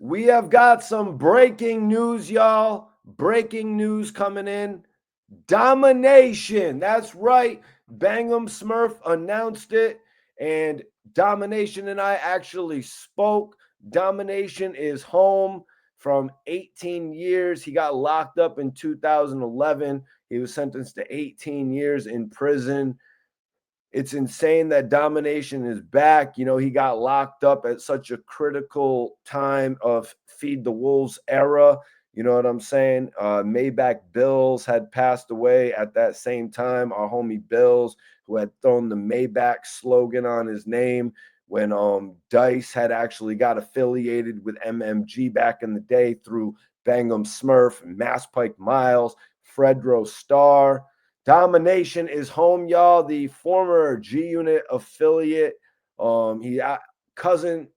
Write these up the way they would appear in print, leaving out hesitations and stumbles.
We have got some breaking news, y'all. Breaking news coming in. Domination. That's right. Bangum Smurf announced it, and Domination and I actually spoke. Domination is home from 18 years. He got locked up in 2011. He was sentenced to 18 years in prison. It's insane that Domination is back. You know, he got locked up at such a critical time of Feed the Wolves era. You know what I'm saying? Maybach Bills had passed away at that same time. Our homie Bills, who had thrown the Maybach slogan on his name when Dice had actually got affiliated with MMG back in the day through Bangum Smurf, Mass Pike Miles, Fredro Starr. Domination is home, y'all. The former G Unit affiliate. He cousin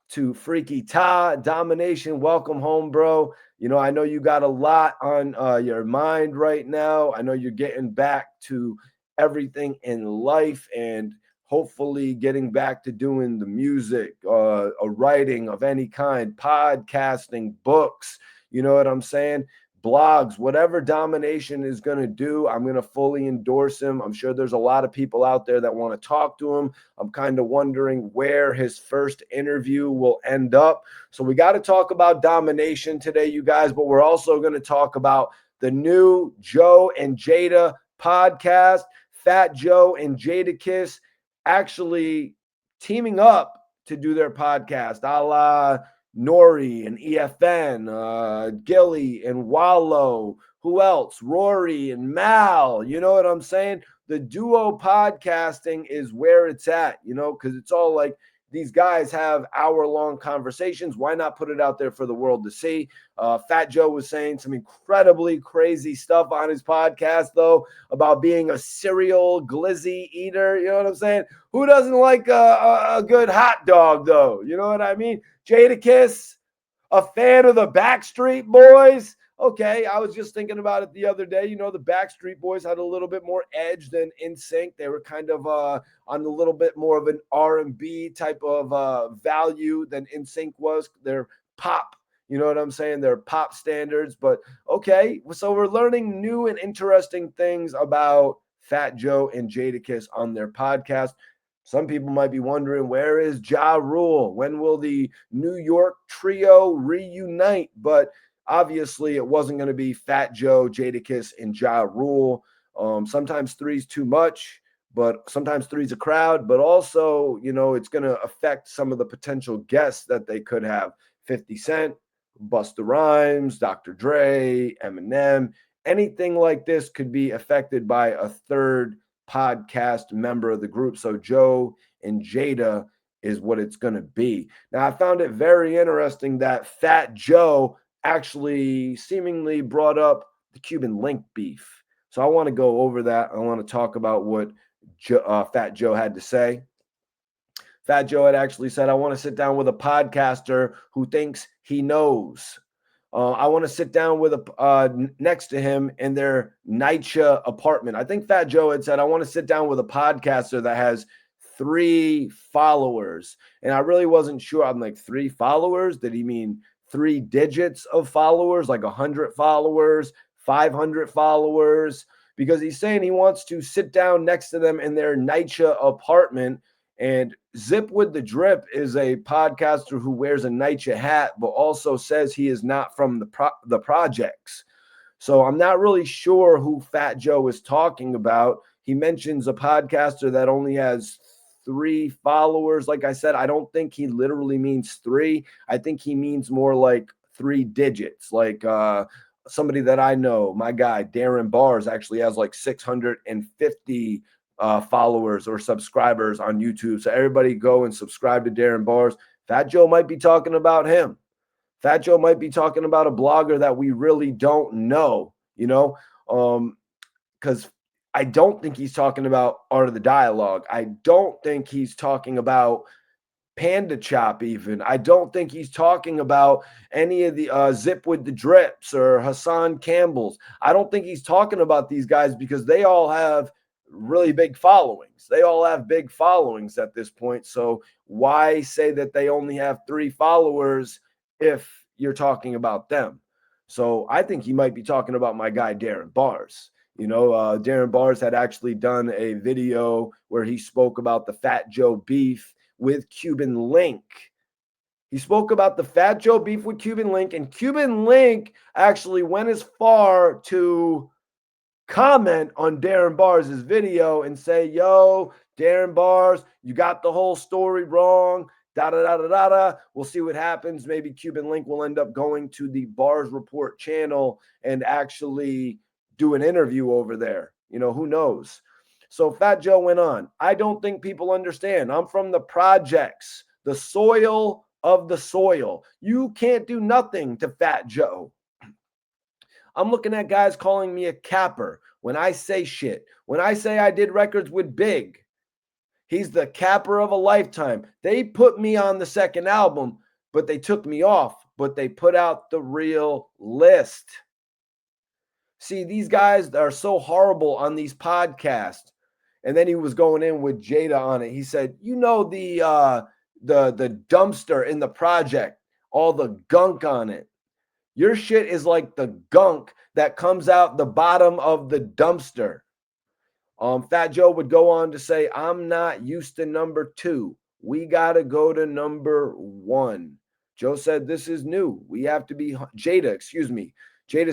to Freaky Ta. Domination, welcome home, bro. You know, I know you got a lot on your mind right now. I know you're getting back to everything in life and hopefully getting back to doing the music, a writing of any kind, podcasting, books. You know what I'm saying? Blogs, whatever Domination is going to do, I'm going to fully endorse him. I'm sure there's a lot of people out there that want to talk to him. I'm kind of wondering where his first interview will end up. So we got to talk about Domination today, you guys, but we're also going to talk about the new Joe and Jada podcast, Fat Joe and Jada Kiss actually teaming up to do their podcast, a la Nori and EFN, Gilly and Wallow. Who else? Rory and Mal. You know what I'm saying? The duo podcasting is where it's at, you know, because it's all like these guys have hour-long conversations. Why not put it out there for the world to see? Fat Joe was saying some incredibly crazy stuff on his podcast, though, about being a serial glizzy eater. You know what I'm saying? Who doesn't like a good hot dog, though? You know what I mean? Jada Kiss, a fan of the Backstreet Boys. Okay, I was just thinking about it the other day. You know, the Backstreet Boys had a little bit more edge than NSYNC. They were kind of on a little bit more of an R&B type of value than NSYNC was. They're pop. You know what I'm saying? They're pop standards. But okay, so we're learning new and interesting things about Fat Joe and Jadakiss on their podcast. Some people might be wondering, where is Ja Rule? When will the New York trio reunite? But obviously, it wasn't going to be Fat Joe, Jadakiss, and Ja Rule. Sometimes three's too much, but sometimes three's a crowd. But also, you know, it's going to affect some of the potential guests that they could have. 50 Cent, Busta Rhymes, Dr. Dre, Eminem. Anything like this could be affected by a third podcast member of the group. So Joe and Jada is what it's going to be. Now, I found it very interesting that Fat Joe actually seemingly brought up the Cuban link beef. So I want to go over that. I want to talk about what Fat Joe had to say. Fat Joe had actually said, I want to sit down with a podcaster who thinks he knows. I want to sit down with next to him in their NYCHA apartment. I think Fat Joe had said, I want to sit down with a podcaster that has 3 followers. And I really wasn't sure. I'm like, 3 followers? Did he mean 3 digits of followers, like 100 followers, 500 followers? Because he's saying he wants to sit down next to them in their NYCHA apartment. And Zip with the Drip is a podcaster who wears a NYCHA hat, but also says he is not from the projects. So I'm not really sure who Fat Joe is talking about. He mentions a podcaster that only has 3 followers. Like I said, I don't think he literally means 3. I think he means more like 3 digits. Like somebody that I know, my guy, Darren Bars, actually has like 650 followers or subscribers on YouTube. So everybody go and subscribe to Darren Bars. Fat Joe might be talking about him. Fat Joe might be talking about a blogger that we really don't know, you know, because I don't think he's talking about Art of the Dialogue. I don't think he's talking about Panda Chop even. I don't think he's talking about any of the Zip with the Drips or Hassan Campbell's. I don't think he's talking about these guys because they all have really big followings. They all have big followings at this point. So why say that they only have 3 followers if you're talking about them. So I think he might be talking about my guy, Darren Bars. Darren Bars had actually done a video where he spoke about the Fat Joe beef with Cuban Link. He spoke about the Fat Joe beef with Cuban Link, and Cuban Link actually went as far to comment on Darren Bars' video and say, yo, Darren Bars, you got the whole story wrong. Da da da da da da. We'll see what happens. Maybe Cuban Link will end up going to the Bars Report channel and actually do an interview over there. Who knows? So Fat Joe went on. I don't think people understand. I'm from the projects, the soil of the soil. You can't do nothing to Fat Joe. I'm looking at guys calling me a capper when I say shit. When I say I did records with Big, he's the capper of a lifetime. They put me on the second album, but they took me off, but they put out the real list. See, these guys are so horrible on these podcasts. And then he was going in with Jada on it. He said, the dumpster in the project, all the gunk on it. Your shit is like the gunk that comes out the bottom of the dumpster. Fat Joe would go on to say, I'm not used to number 2. We got to go to number 1. Joe said, this is new. We have to be, Jada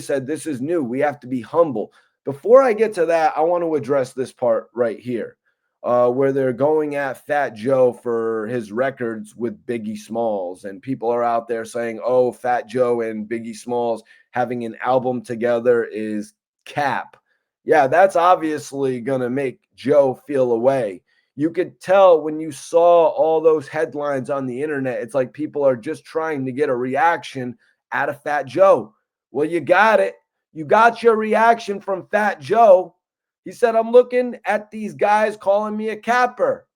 said, this is new. We have to be humble. Before I get to that, I want to address this part right here, where they're going at Fat Joe for his records with Biggie Smalls. And people are out there saying, oh, Fat Joe and Biggie Smalls having an album together is cap. Yeah, that's obviously going to make Joe feel away. You could tell when you saw all those headlines on the internet, it's like people are just trying to get a reaction out of Fat Joe. Well, you got it. You got your reaction from Fat Joe. He said, I'm looking at these guys calling me a capper.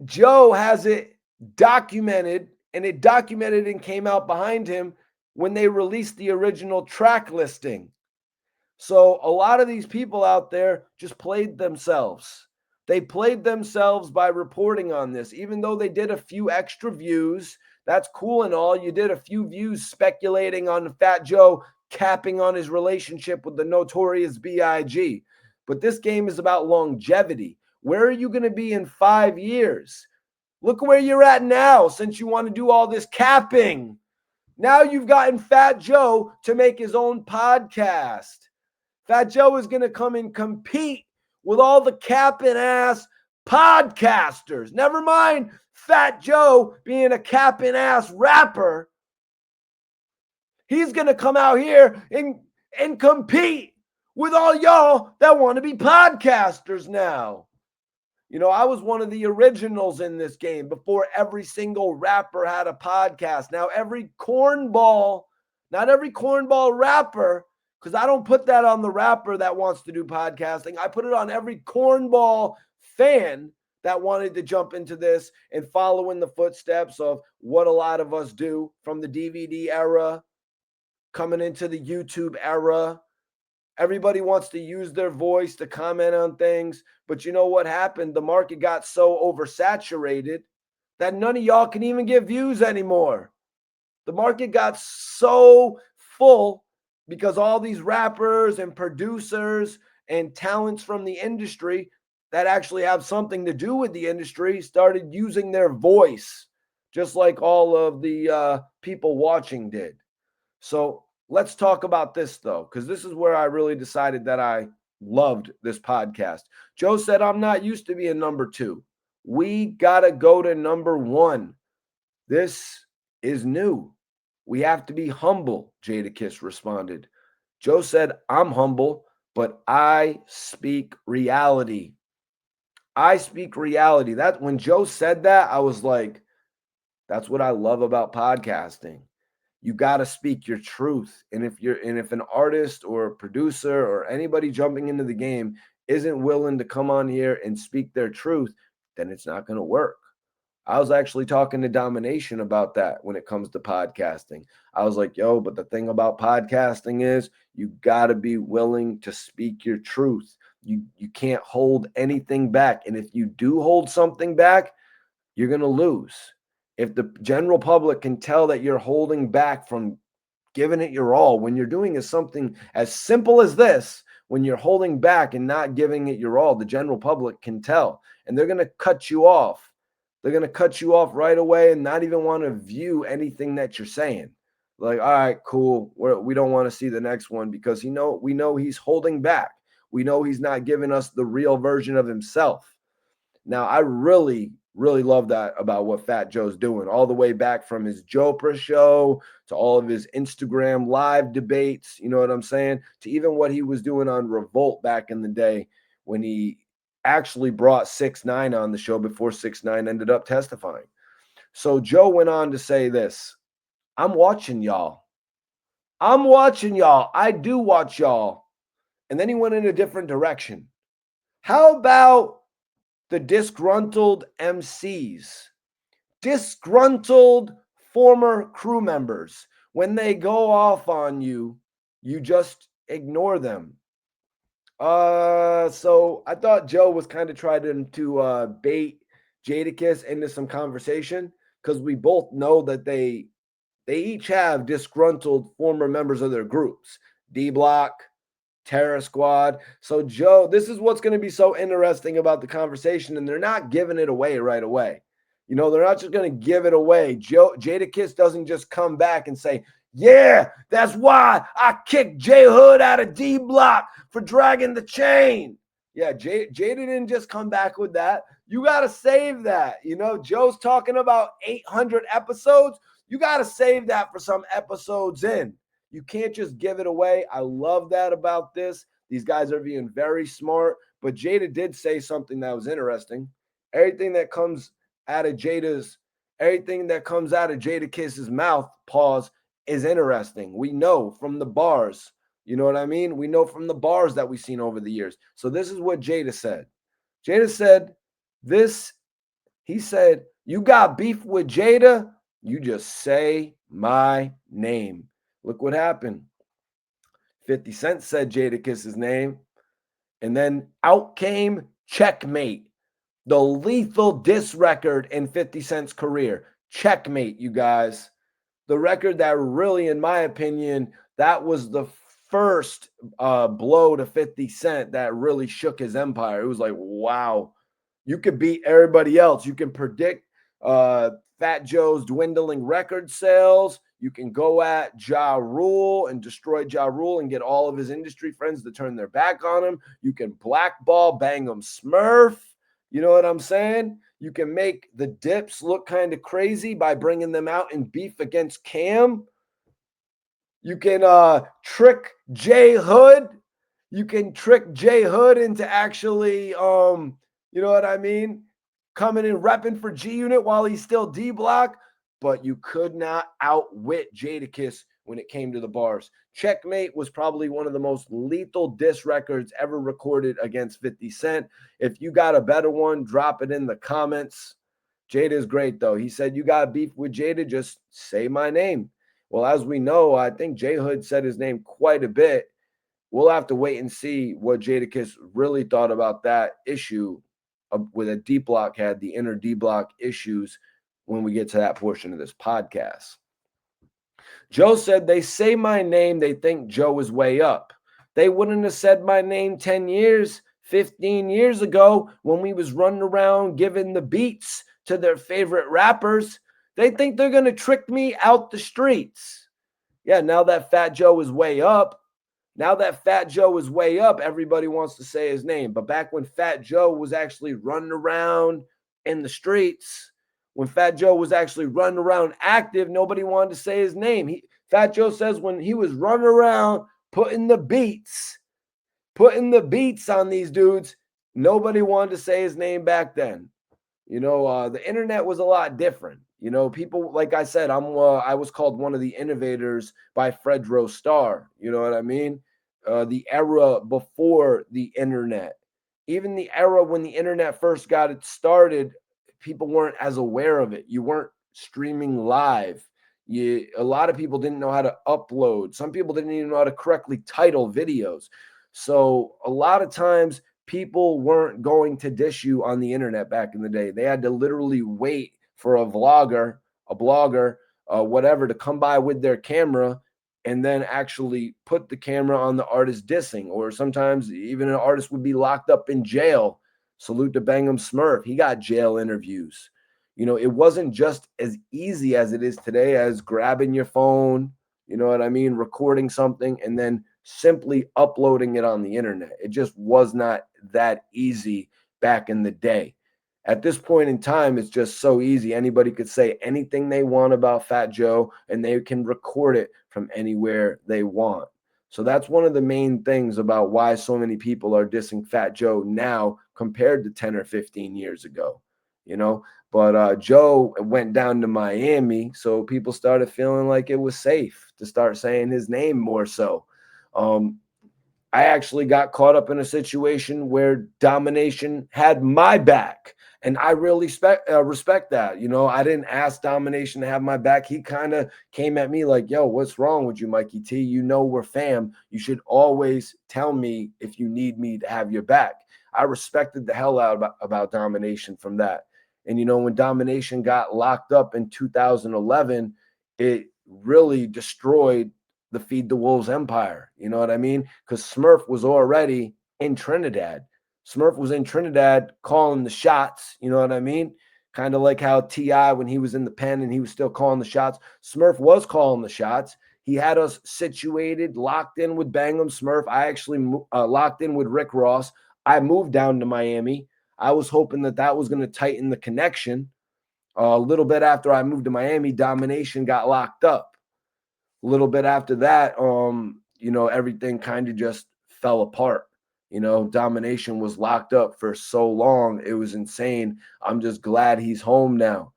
Joe has it documented, and it documented and came out behind him when they released the original track listing. So a lot of these people out there just played themselves. They played themselves by reporting on this, even though they did a few extra views. That's cool and all. You did a few views speculating on Fat Joe capping on his relationship with the notorious B.I.G. But this game is about longevity. Where are you going to be in 5 years? Look where you're at now since you want to do all this capping. Now you've gotten Fat Joe to make his own podcast. Fat Joe is going to come and compete with all the capping ass podcasters. Never mind Fat Joe being a capping ass rapper. He's going to come out here and compete with all y'all that want to be podcasters now. I was one of the originals in this game before every single rapper had a podcast. Now, not every cornball rapper, because I don't put that on the rapper that wants to do podcasting. I put it on every cornball fan that wanted to jump into this and follow in the footsteps of what a lot of us do from the DVD era, coming into the YouTube era. Everybody wants to use their voice to comment on things. But you know what happened? The market got so oversaturated that none of y'all can even get views anymore. The market got so full because all these rappers and producers and talents from the industry that actually have something to do with the industry started using their voice, just like all of the people watching did. So let's talk about this, though, because this is where I really decided that I loved this podcast. Joe said, I'm not used to being number 2. We got to go to number 1. This is new. We have to be humble, Jadakiss responded. Joe said, I'm humble, but I speak reality. I speak reality. That when Joe said that, I was like, that's what I love about podcasting. You got to speak your truth. And if an artist or a producer or anybody jumping into the game isn't willing to come on here and speak their truth, then it's not going to work. I was actually talking to Domination about that when it comes to podcasting. I was like, yo, but the thing about podcasting is you got to be willing to speak your truth. You can't hold anything back. And if you do hold something back, you're going to lose. If the general public can tell that you're holding back from giving it your all, when you're doing is something as simple as this, when you're holding back and not giving it your all, the general public can tell, and they're going to cut you off. They're going to cut you off right away and not even want to view anything that you're saying. Like, all right, cool. We don't want to see the next one because we know he's holding back. We know he's not giving us the real version of himself. Now, I really, really love that about what Fat Joe's doing, all the way back from his Jopra show to all of his Instagram live debates, you know what I'm saying? To even what he was doing on Revolt back in the day when he actually brought 6ix9ine on the show before 6ix9ine ended up testifying. So Joe went on to say this: I'm watching y'all. I'm watching y'all. I do watch y'all. And then he went in a different direction. How about the disgruntled MCs, disgruntled former crew members? When they go off on you, you just ignore them. So I thought Joe was kind of trying to bait Jadakiss into some conversation because we both know that they each have disgruntled former members of their groups. D Block, Terror Squad. So, Joe, this is what's going to be so interesting about the conversation, and they're not giving it away right away. You know, they're not just going to give it away. Jadakiss doesn't just come back and say, yeah, that's why I kicked J Hood out of D Block for dragging the chain. Yeah, Jada didn't just come back with that. You got to save that. You know, Joe's talking about 800 episodes. You got to save that for some episodes in. You can't just give it away. I love that about this. These guys are being very smart. But Jada did say something that was interesting. Everything that comes out of Jadakiss's mouth, pause, is interesting. We know from the bars. You know what I mean? We know from the bars that we've seen over the years. So this is what Jada said. Jada said this. He said, you got beef with Jada? You just say my name. Look what happened. 50 Cent said Jadakiss's name, and then out came Checkmate, the lethal diss record in 50 Cent's career. Checkmate, you guys. The record that really, in my opinion, that was the first blow to 50 Cent that really shook his empire. It was like, wow, you could beat everybody else. You can predict Fat Joe's dwindling record sales. You can go at Ja Rule and destroy Ja Rule and get all of his industry friends to turn their back on him. You can blackball Bang'em Smurf. You know what I'm saying? You can make the Dips look kind of crazy by bringing them out in beef against Cam. You can trick J Hood. You can trick J Hood into actually, you know what I mean, coming and repping for G Unit while he's still D Block. But you could not outwit Jadakiss when it came to the bars. Checkmate was probably one of the most lethal diss records ever recorded against 50 Cent. If you got a better one, drop it in the comments. Jada is great, though. He said, you got beef with Jada, just say my name. Well, as we know, I think J Hood said his name quite a bit. We'll have to wait and see what Jadakiss really thought about that issue with a D Block had, the inner D Block issues, when we get to that portion of this podcast. Joe said, they say my name, they think Joe is way up. They wouldn't have said my name 10 years, 15 years ago when we was running around giving the beats to their favorite rappers. They think they're going to trick me out the streets. Yeah, now that Fat Joe is way up, everybody wants to say his name. But back when Fat Joe was actually running around in the streets, when Fat Joe was actually running around active, nobody wanted to say his name. Fat Joe says when he was running around putting the beats on these dudes, nobody wanted to say his name back then. You know, the internet was a lot different. You know, people, like I said, I was called one of the innovators by Fredro Starr. You know what I mean? The era before the internet, even the era when the internet first got it started, people weren't as aware of it. You weren't streaming live. A lot of people didn't know how to upload. Some people didn't even know how to correctly title videos. So a lot of times people weren't going to dish you on the internet back in the day. They had to literally wait for a vlogger a blogger, whatever, to come by with their camera and then actually put the camera on the artist dissing. Or sometimes even an artist would be locked up in jail. Salute to Bangum Smurf. He got jail interviews. It wasn't just as easy as it is today as grabbing your phone, you know what I mean, recording something and then simply uploading it on the internet. It just was not that easy back in the day. At this point in time, it's just so easy. Anybody could say anything they want about Fat Joe and they can record it from anywhere they want. So that's one of the main things about why so many people are dissing Fat Joe now compared to 10 or 15 years ago, you know. But Joe went down to Miami, so people started feeling like it was safe to start saying his name more so. Um, I actually got caught up in a situation where Domination had my back. And I really respect that. I didn't ask Domination to have my back. He kind of came at me like, yo, what's wrong with you, Mikey T? We're fam. You should always tell me if you need me to have your back. I respected the hell out about Domination from that. And, when Domination got locked up in 2011, it really destroyed the Feed the Wolves empire. You know what I mean? Because Smurf was already in Trinidad. Smurf was in Trinidad calling the shots. You know what I mean? Kind of like how T.I., when he was in the pen and he was still calling the shots, Smurf was calling the shots. He had us situated, locked in with Bangum Smurf. I actually locked in with Rick Ross. I moved down to Miami. I was hoping that was going to tighten the connection. A little bit after I moved to Miami, Domination got locked up. A little bit after that, everything kind of just fell apart. Domination was locked up for so long. It was insane. I'm just glad he's home now.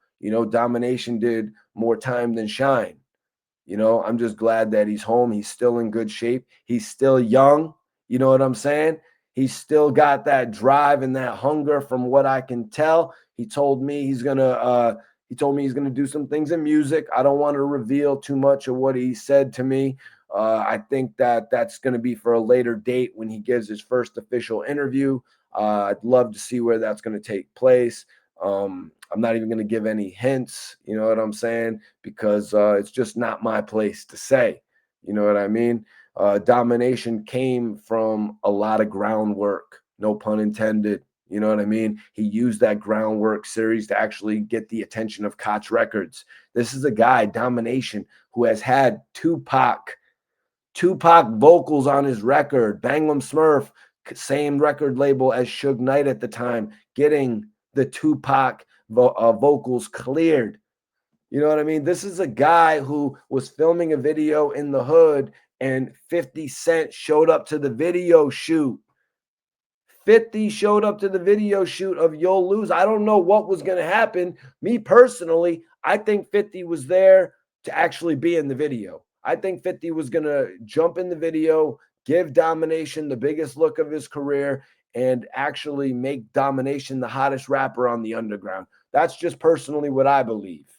Domination did more time than shine. I'm just glad that he's home. He's still in good shape. He's still young. You know what I'm saying? He's still got that drive and that hunger from what I can tell. He told me he's gonna do some things in music. I don't want to reveal too much of what he said to me. I think that's going to be for a later date when he gives his first official interview. I'd love to see where that's going to take place. I'm not even going to give any hints, you know what I'm saying? Because it's just not my place to say, you know what I mean? Domination came from a lot of groundwork, no pun intended. You know what I mean? He used that groundwork series to actually get the attention of Koch Records. This is a guy, Domination, who has had Tupac vocals on his record. Bangum Smurf, same record label as Suge Knight at the time, getting the Tupac vocals cleared. You know what I mean? This is a guy who was filming a video in the hood and 50 Cent showed up to the video shoot. 50 showed up to the video shoot of You'll Lose. I don't know what was going to happen. Me personally, I think 50 was there to actually be in the video. I think 50 was going to jump in the video, give Domination the biggest look of his career, and actually make Domination the hottest rapper on the underground. That's just personally what I believe.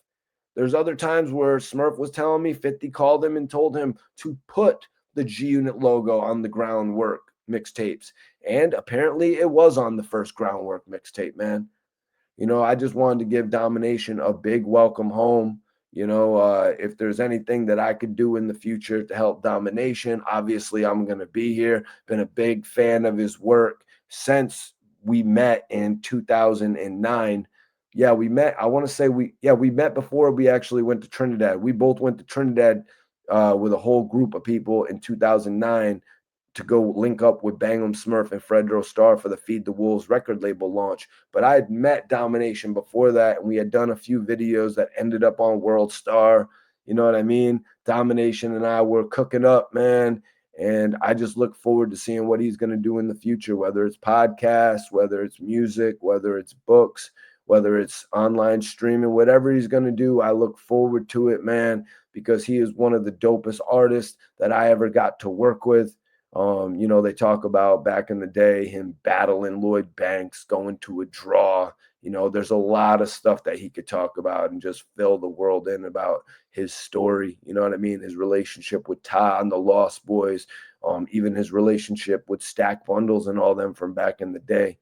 There's other times where Smurf was telling me 50 called him and told him to put the G Unit logo on the Groundwork mixtapes. And apparently it was on the first Groundwork mixtape, man. I just wanted to give Domination a big welcome home. If there's anything that I could do in the future to help Domination, obviously I'm going to be here. Been a big fan of his work since we met in 2009. Yeah, we met. I want to say we met before we actually went to Trinidad. We both went to Trinidad with a whole group of people in 2009 to go link up with Bangum Smurf and Fredro Starr for the Feed the Wolves record label launch. But I had met Domination before that, and we had done a few videos that ended up on World Star. You know what I mean? Domination and I were cooking up, man. And I just look forward to seeing what he's going to do in the future, whether it's podcasts, whether it's music, whether it's books, whether it's online streaming, whatever he's going to do. I look forward to it, man, because he is one of the dopest artists that I ever got to work with. They talk about back in the day him battling Lloyd Banks, going to a draw. There's a lot of stuff that he could talk about and just fill the world in about his story. You know what I mean? His relationship with Ty and the Lost Boys, even his relationship with Stack Bundles and all them from back in the day.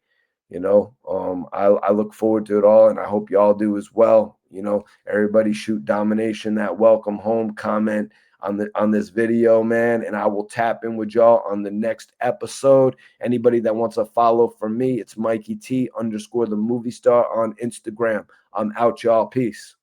I look forward to it all, and I hope y'all do as well. You know, everybody shoot Domination that welcome home comment on this video, man. And I will tap in with y'all on the next episode. Anybody that wants to follow from me, it's Mikey T _ the movie star on Instagram. I'm out, y'all. Peace.